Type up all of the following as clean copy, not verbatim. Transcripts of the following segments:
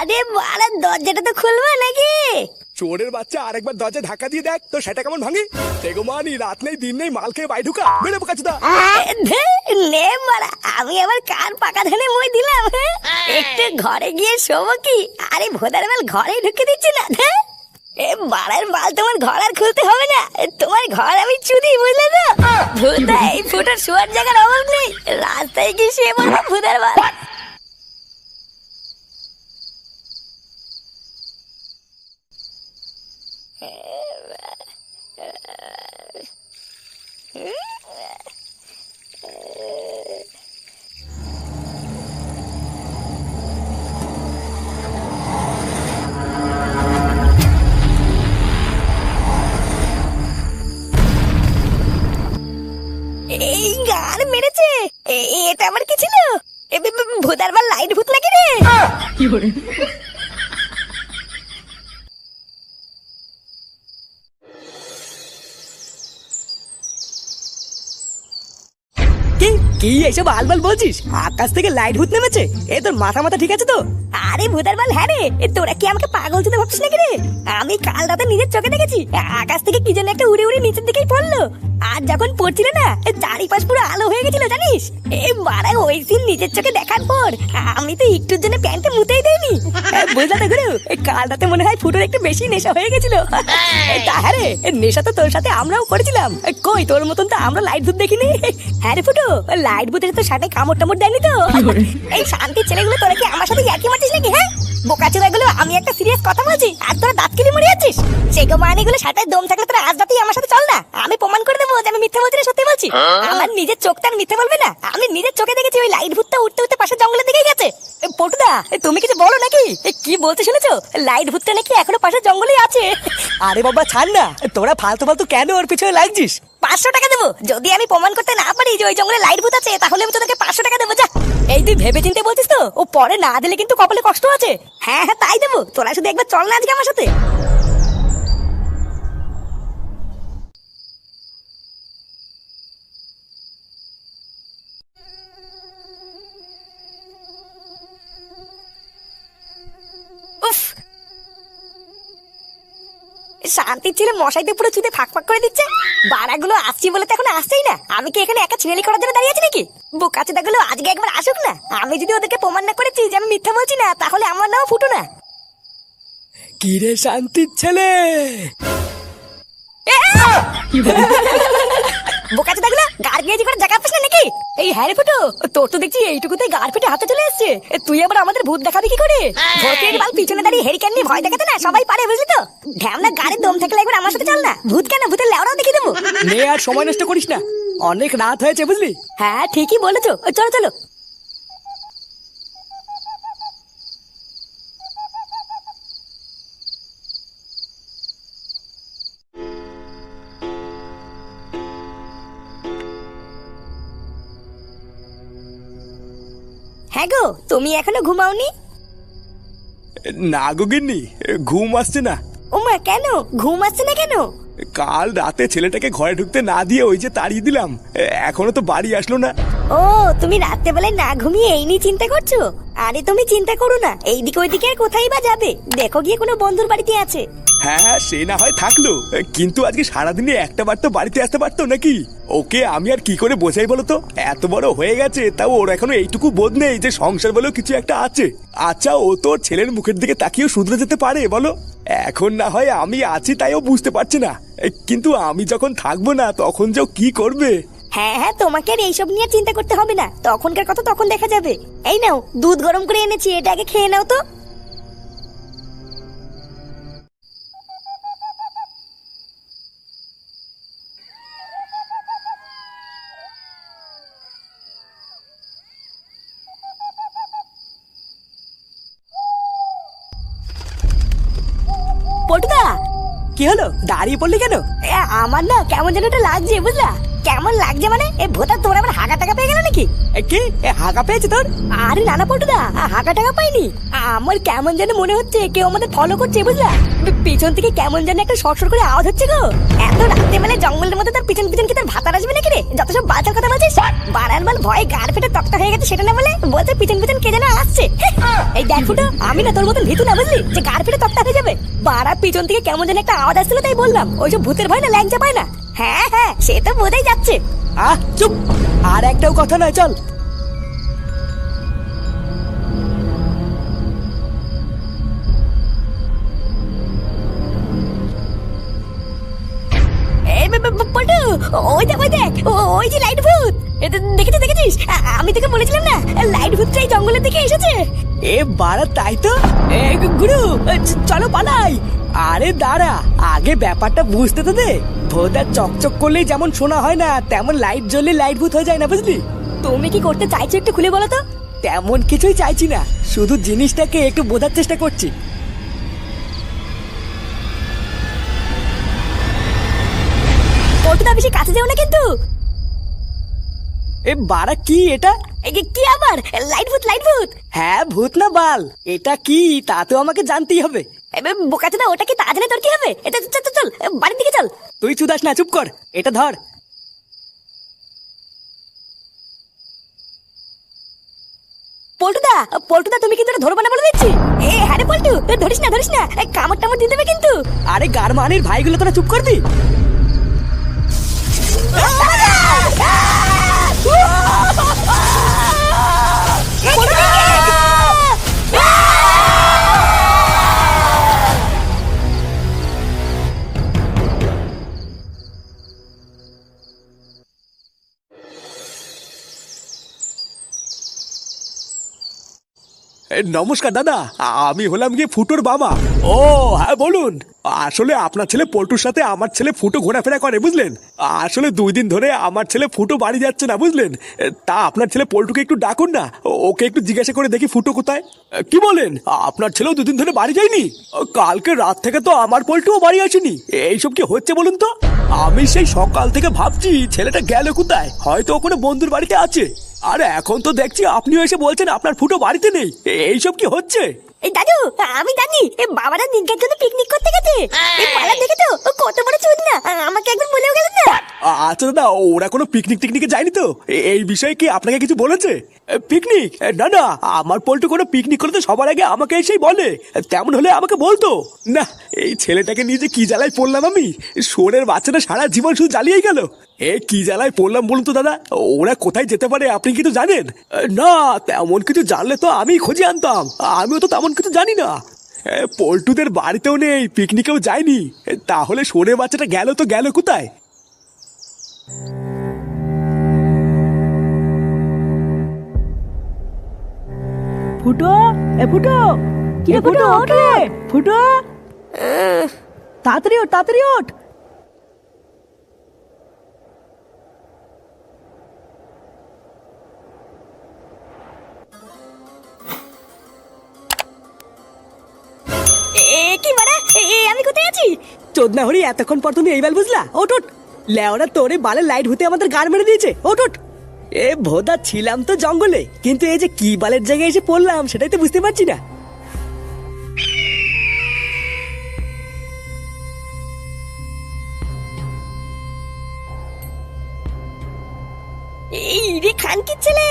আরে বাড়া, দরজাটা তো খুলবো নাকি? চোরের বাচ্চা, আরেকবার দরজা ধাক্কা দিয়ে দেখ তো সেটা কেমন ভাঙি। দেখো মানি, রাত নেই দিন নেই, মাল খেয়ে বাই ঢুকা বেড়ে বোকাচোদা। নে বাড়া, আমি আবার কার পাকা ধানে মই দিলাম? একটু ঘরে গিয়ে শোবো কি? আরে ভোদার মাল ঘরে ঢুকে দিচ্ছি না। এ বাড়ার মাল, তোমার ঘর আর খুলতে হবে না, তোমার ঘর আমি চুদি, বুঝলে তো? ভুদা, এই ফুটার শোয়ার জায়গার অভাব নেই, রাস্তায় গিয়ে শুয়ে পড়বো ভুদার মাল। এই গান মেরেছে, এটা আবার কি ছিল? ভূতার মাল লাইট ভূত নাকি রে? কি করে? কি কি এইসব আলবাল বলছিস? আকাশ থেকে লাইট ভূত নেমেছে? এ তোর মাথা মাথা ঠিক আছে তো? আরে ভূতার মাল, হ্যাঁ রে, তোরা কি আমাকে পাগল চোদা ভাবছিস নাকি রে? আমি কাল রাতে নিজের চোখে দেখেছি, আকাশ থেকে কি যেন একটা উড়ে উড়ে নিচের দিকেই পড়লো। আর যখন পড়ছিল না, চারিপাশ পুরো আলো হয়ে গেছিল জানিস। এ বাড়া, ওই সিন নিজের চোখে দেখার পর আমি তো একটুর জন্য প্যান্টে মুতেই দেয়নি। বুঝলা তো গুরু, কাল রাতে মনে হয় ফুটোর একটু বেশি নেশা হয়ে গেছিল। তা হ্যাঁ রে, নেশা তো তোর সাথে আমরাও করেছিলাম। কই তোর মতন তো আমরা লাইট ভূত দেখিনি। হ্যাঁ রে ফুটো, লাইট ভূতের তো সাথে কামড় টামড় দেয়নি তো? এই শান্তির ছেলেগুলো, তোরা কি আমার সাথে ইয়ার্কি মারছিস নাকি? হ্যাঁ বোকাচোদা গুলো, আমি একটা সিরিয়াস কথা বলছি আর তোরা দাঁত কিনে মরে যাচ্ছিস। সেগো মানিগুলো সাথে দম থাকলে তোরা আজ রাতেই আমার সাথে চল না, আমি প্রমাণ করে দেবো যে আমি মিথ্যা বলছি না সত্যি বলছি। আমার নিজের চোখটা আর মিথ্যা বলবে না, আমি নিজের চোখে দেখেছি ওই লাইট ভূতটা উঠতে উঠতে পাশের জঙ্গলের দিকে গেছে। পটুদা, তুমি কিছু বলো নাকি? কি বলতে শুনেছো? লাইট ভূতটা নাকি এখনো পাশের জঙ্গলেই আছে। আরে বাবা ছাড় না, তোরা ফালতু ফালতু কেন ওর পিছনে লাগছিস? 500 টাকা দেবো যদি আমি প্রমাণ করতে না পারি যে ওই জঙ্গলে লাইট ভূত আছে, তাহলে আমি তোকে 500 টাকা দেবো। যা। এই তুই ভেবে চিন্তে বলছিস তো? ও পরে না দিলে কিন্তু কপালে কষ্ট আছে। হ্যাঁ হ্যাঁ, তাই দেবো, তোরা শুধু একবার চল না আজকে আমার সাথে। উফ, শান্তির ছেলে মশাইতে পুরো চুতে ফাঁক ফাঁক করে দিচ্ছে। বাড়াগুলো আসছি বলে তো এখন আসছেই না। আমি কি এখানে একা ছিনালি করার জন্য দাঁড়িয়ে আছি নাকি? বোকাচোদাগুলো আজকে একবার আসুক না, আমি যদি ওদেরকে প্রমাণ না করেছি যে আমি মিথ্যা বলছি না, তাহলে আমার নাম ফুটো না। কি রে শান্তির ছেলে? বোকাচোদাগুলো গার গেজি করে জায়গা পাস না নাকি? এই হ্যাঁ রে ফুটো, তোর তো দেখছি এইটুকুতেই গার ফেটে হাতে চলে এসছে। তুই আবার আমাদের ভূত দেখাবি কি করে? ভোটের বাল পিছনে দাঁড়িয়ে হেরিকেন নিয়ে ভয় দেখাতে না সবাই পারে, বুঝলি তো? ঢ্যামনা গাড়ির দম থাকলে একবার আমার সাথে চল না, ভূত কেন, ভূতের লেওড়াও দেখিয়ে দেবো। নে আর সময় নষ্ট করিস না, অনেক রাত হয়েছে বুঝলি। হ্যাঁ ঠিকই বলেছো, চলো চলো। হ্যাঁ গো, তুমি এখনো ঘুমাওনি? না গো গিন্নি, ঘুম আসছে না। ওমা, কেন ঘুম আসছে না কেন? কাল রাতে ছেলেটাকে ঘরে ঢুকতে না দিয়ে ওই যে তাড়িয়ে দিলাম, এখনো তো বাড়ি আসলো না। ও, তুমি রাত্রেবেলায় না ঘুমিয়ে এই নিয়ে চিন্তা করছো? আরে তুমি চিন্তা করো না, এইদিকে ওইদিকে আর কোথায় বা যাবে, দেখো গিয়ে কোনো বন্ধুর বাড়িতে আছে। হ্যাঁ সে না হয় থাকলো, কিন্তু আজকে সারাদিনে একটা বার তো বাড়িতে আসতে পারতো নাকি? ওকে আমি আর কি করে বোঝাই বলো তো? এত বড় হয়ে গেছে, তাও ওর এখনো এইটুকু বোধ নেই যে সংসার বলেও কিছু একটা আছে। আচ্ছা, ও তোর ছেলের মুখের দিকে তাকিয়েও শুধরে যেতে পারে বলো? এখন না হয় আমি আছি তাই ও বুঝতে পারছে না, কিন্তু আমি যখন থাকবো না তখন যে ও কি করবে। হ্যাঁ হ্যাঁ, তোমাকে আর এইসব নিয়ে চিন্তা করতে হবে না, তখনকার কথা তখন দেখা যাবে। এই নাও, দুধ গরম করে এনেছি, এটা আগে খেয়ে নাও তো। পটুদা, কি হলো, দাঁড়িয়ে পড়লি কেন? আমার না কেমন যেন একটা লাগছে, বুঝলা? কেমন লাগছে মানে, এ ভোতা তোর আবার হাগা টাকা পেয়ে গেল নাকি? কি হাগা পেয়েছে তোর? আরে নানা পটুদা, হাগা টাকা পাইনি। আমার কেমন যেন মনে হচ্ছে কেউ আমাদের ফলো করছে, বুঝলা? পিছন থেকে কেমন যেন একটা সরসর করে আওয়াজ হচ্ছে গো। এত রাতে মানে জঙ্গলের মধ্যে তার পিছন পিছন কি তার ভাতার আসবে নাকি রে? যত সব বাচ্চার কথা বলছিস। বাড়ার মাল ভয়ে গাড় ফেটে তক্তা হয়ে গেছে, সেটা না বলে বলছে পিছন পিছন কে যেন আসছে। এই এই দেখ ফুটো, আমি না তোর মতন ভীতু না, বুঝলি, যে গার ফেটে তক্তা হয়ে যাবে। বাড়া পিছন থেকে কেমন যেন একটা আওয়াজ আসছিল, তাই বললাম। ওইসব ভূতের ভয় না, ল্যাংচা পায় না। হ্যাঁ হ্যাঁ, সে তো বোঝাই যাচ্ছে। চুপ, আর একটাও কথা নয়, চল। পল্টু, ওই দেখ ওই দেখ, ওই যে লাইট ভূত। দেখেছিস? আমি তোকে বলেছিলাম না, লাইট ভূতটা এই জঙ্গলের দিকে এসেছে। এ বাড়া, তাই তো। গুরু, চলো পালাই। আরে দাঁড়া, আগে ব্যাপারটা বুঝতে তো দে। ভোদা চকচক করলেই যেমন শোনা হয় না, তেমন লাইট জ্বললে লাইট ভূত হয়ে যায় না, বুঝলি? তুমি কি করতে চাইছো একটু খুলে বলো তো? তেমন কিছুই চাইছি না, শুধু জিনিসটাকে একটু বোঝার চেষ্টা করছি। পল্টুদা, বেশি কাছে যাও না কিন্তু। এ বাড়া, কি এটা? কি আবার? লাইট ভূত, লাইট ভূত। হ্যাঁ, ভূত না বাল, এটা কি তা তো আমাকে জানতেই হবে। বোকাচোদা, ওটা কি তা জানে তোর কি হবে? চল চল, বাড়ির দিকে চল। তুই চুদাস না, চুপ কর, এটা ধর। পল্টুদা, পল্টুদা, তুমি কিন্তু এটা ধরবা না বলে দিচ্ছি। হ্যাঁ রে পল্টু, ধরিস না ধরিস না, কামড় টামড় দিয়ে দেবে কিন্তু। আরে গারমানির ভাইগুলো, তোরা চুপ করবি? নমস্কার দাদা, আমি হলাম গিয়ে ফুটোর বাবা। ও হ্যাঁ, বলুন। আসলে আপনার ছেলে পল্টুর সাথে আমার ছেলে ফুটো ঘোরাফেরা করে, বুঝলেন। আসলে 2 দিন ধরে আমার ছেলে ফুটো বাড়ি যাচ্ছে না, বুঝলেন। তা আপনার ছেলে পল্টুকে একটু ডাকুন না, ওকে একটু জিজ্ঞাসা করে দেখি ফুটো কোথায়। কি বলেন? আপনার ছেলেও 2 দিন ধরে বাড়ি যায়নি? কালকে রাত থেকে তো আমার পল্টুও বাড়ি আসেনি। এইসব কি হচ্ছে বলুন তো? আমি সেই সকাল থেকে ভাবছি ছেলেটা গেল কোথায়, হয়তো ওখানে বন্ধুর বাড়িতে আছে। আরে এখন তো দেখছি আপনিও এসে বলছেন আপনার ফুটো বাড়িতে নেই। এইসব কি হচ্ছে? এই দাদু, আমি জানি, বাবারা দিনকার জন্য পিকনিক করতে গেছে। এই পালা দেখে তো কত বড় চুদ না, আমাকে একবার বলেও গেল না। আচ্ছা দাদা, ওরা কোনো পিকনিক টিকনিকে যায়নি তো? এই বিষয়ে কি আপনাকে কিছু বলেছে? পিকনিক? না না, আমার পল্টু কোনো পিকনিক করতে সবার আগে আমাকে এসেই বলে। তেমন হলে আমাকে বলতো না। এই ছেলেটাকে নিয়ে যে কি জ্বালায় পড়লাম আমি। শোরের বাচ্চাটা সারা জীবন শুধু জ্বালিয়েই গেল। কি জ্বালায় পড়লাম বলুন তো দাদা। ওরা কোথায় যেতে পারে আপনি কিছু জানেন? না, তেমন কিছু জানলে তো আমি খুঁজে আনতাম। আমিও তো তেমন কিছু জানি না। পল্টুদের বাড়িতেও নেই, পিকনিকেও যায়নি। তাহলে শোরের বাচ্চাটা গেল তো গেল কোথায়? ফুটো, এ ফুটো, কি রে ফুটো, ওঠ রে। ফুটো, তাড়াতাড়ি ওঠ, তাড়াতাড়ি ওঠ। কি বাড়া, আমি কোথায় আছি? চোদনা হরি, এতক্ষণ পর তুমি এই বাল বুঝলা? ওঠ ওঠ। লেওরা তোরে বালের লাইট হতে আমাদের গাড় মেরে দিয়েছে। ওঠ ওঠ। এ ভোদা, ছিলাম তো জঙ্গলে, কিন্তু এই যে কি বালের জায়গায় এসে পড়লাম সেটাই তো বুঝতে পারছি না। এই রে খানকির ছেলে,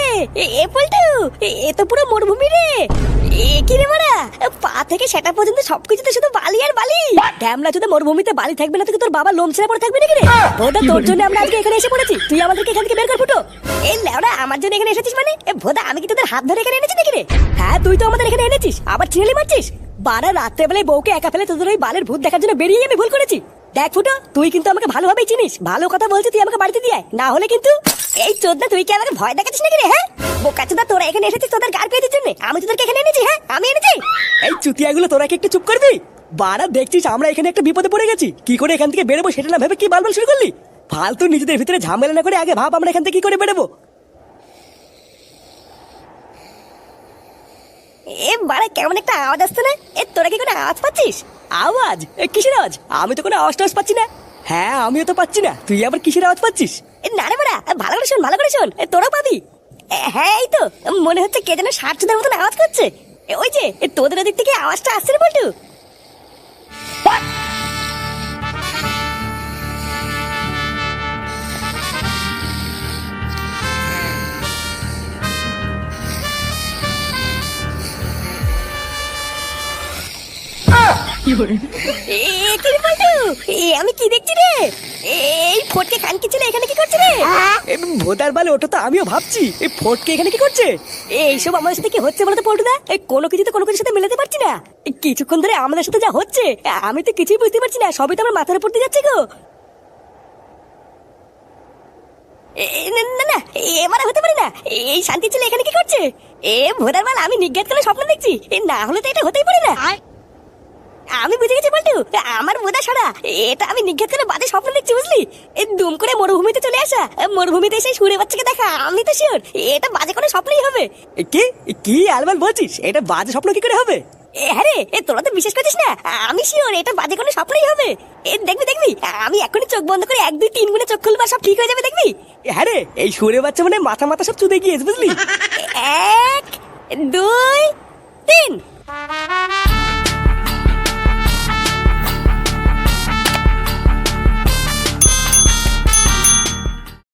এ পল্টু, এ তো পুরো মরুভূমি রে। কি রে মারা, পা থেকে সেটা পর্যন্ত সবকিছুতে শুধু বালি আর বালি। ড্যামলা যদি মরুভূমিতে বালি থাকবে না, তোর বাবা লোম ছেড়ে পড়ে থাকবে নাকি রে? ভোদা, তোর জন্য আমরা আজকে এখানে এসে পড়েছি, তুই আমাদেরকে এখান থেকে বের কর ফুটো। এই লেওড়া, আমার জন্য এখানে এসেছিস মানে? ভোদা, আমি কি তোদের হাত ধরে এখানে এনেছি নাকি রে? হ্যাঁ, তুই তো আমাদের এখানে এনেছিস, আবার ছিঁড়ে মারছিস। বারা রাত্রেবেলায় বউকে একা ফেলে তোদের ওই বালের ভূত দেখার জন্য বেরিয়ে আমি ভুল করেছি। দেখ ফুটো, তুই কিন্তু আমাকে ভালোভাবেই চিনিস। ভালো কথা বলছি, তুই আমাকে বাড়িতে দিয়ে আয়, না হলে কিন্তু। এই চোদনা, তুই কি আমাকে ভয় দেখাচ্ছিস নাকি রে? হ্যাঁ বোকাচোদা, তোরা এখানে এসেছিস তোদের গার পেয়েছিস জন্য, আমি তোদেরকে এখানে এনেছি। হ্যাঁ, আমি এনেছি। এই চুতিয়াগুলো, তোরা কি একটু চুপ করবি? বারা, দেখছিস আমরা এখানে একটা বিপদে পড়ে গেছি, কি করে এখান থেকে বেরোবো সেটা না ভেবে কি বালবাল শুরু করলি? ফালতু নিজেদের ভিতরে ঝামেলা না করে আগে ভাব আমরা এখান থেকে কি করে বেরোবো। বাড়া, কেমন একটা আওয়াজ আসছে না? তোরা কি কোনো আওয়াজ পাচ্ছিস? আওয়াজ? কিসের আওয়াজ? আমি তো কোনো আওয়াজ টাওয়াজ পাচ্ছি না। হ্যাঁ, আমিও তো পাচ্ছি না, তুই আবার কিসের আওয়াজ পাচ্ছিস? না রে বাড়া, ভালো করে শোন, ভালো করে শোন, তোরাও পাবি। হ্যাঁ, এই তো মনে হচ্ছে কে যেন ষাটচুদের মতন আওয়াজ করছে। ওই যে তোদের দিক থেকে আওয়াজটা আসছে রে বল্টু। কি রে বলতো? আমি কি দেখছি রে? এই ফটকে খানকি ছেলে এখানে কি করছে রে? এ ভোদার বাল, ওটা তো আমিও ভাবছি, এই ফটকে এখানে কি করছে? এইসব আমাদের সাথে কি হচ্ছে বলতো পল্টুদা? কোনো কিছু তো কোনো কিছুর সাথে মেলাতে পারছি না। কিছুক্ষণ ধরে আমাদের সাথে যা হচ্ছে আমি তো কিছুই বুঝতে পারছি না, সবই তো আমার মাথার উপর দিয়ে যাচ্ছে গো। না না না, এবারে হতে পারে না। এই শান্তি ছেলে এখানে কি করছে? ভোদার বাল, আমি নিজ্ঞাত করে স্বপ্ন দেখছি, না হলে তো এটা হতেই পারে না। আমি বুঝে গেছি বলটু, আমার বোধা সারা এটা আমি নিজ্ঞাত করে বাজে স্বপ্ন দেখছি, বুঝলি? দুম করে মরুভূমিতে চলে আসা, মরুভূমিতে এসে সুরে বাচ্চাকে দেখা, আমি তো শিওর এটা বাজে কোনো স্বপ্নই হবে। কি কি আলবাল বলছিস? এটা বাজে স্বপ্ন কি করে হবে? হ্যাঁ রে, তোরা তো বিশ্বাস করছিস না, আমি শিওর এটা বাজে কোনো স্বপ্নই হবে। দেখবি দেখবি, আমি এখনই চোখ বন্ধ করে 1 2 3 গুণে চোখ খুলবা, সব ঠিক হয়ে যাবে, দেখবি। হ্যাঁ রে, এই সুরে বাচ্চা মানে মাথা মাথা সব চুদে গিয়েছে, বুঝলি? 1 2 3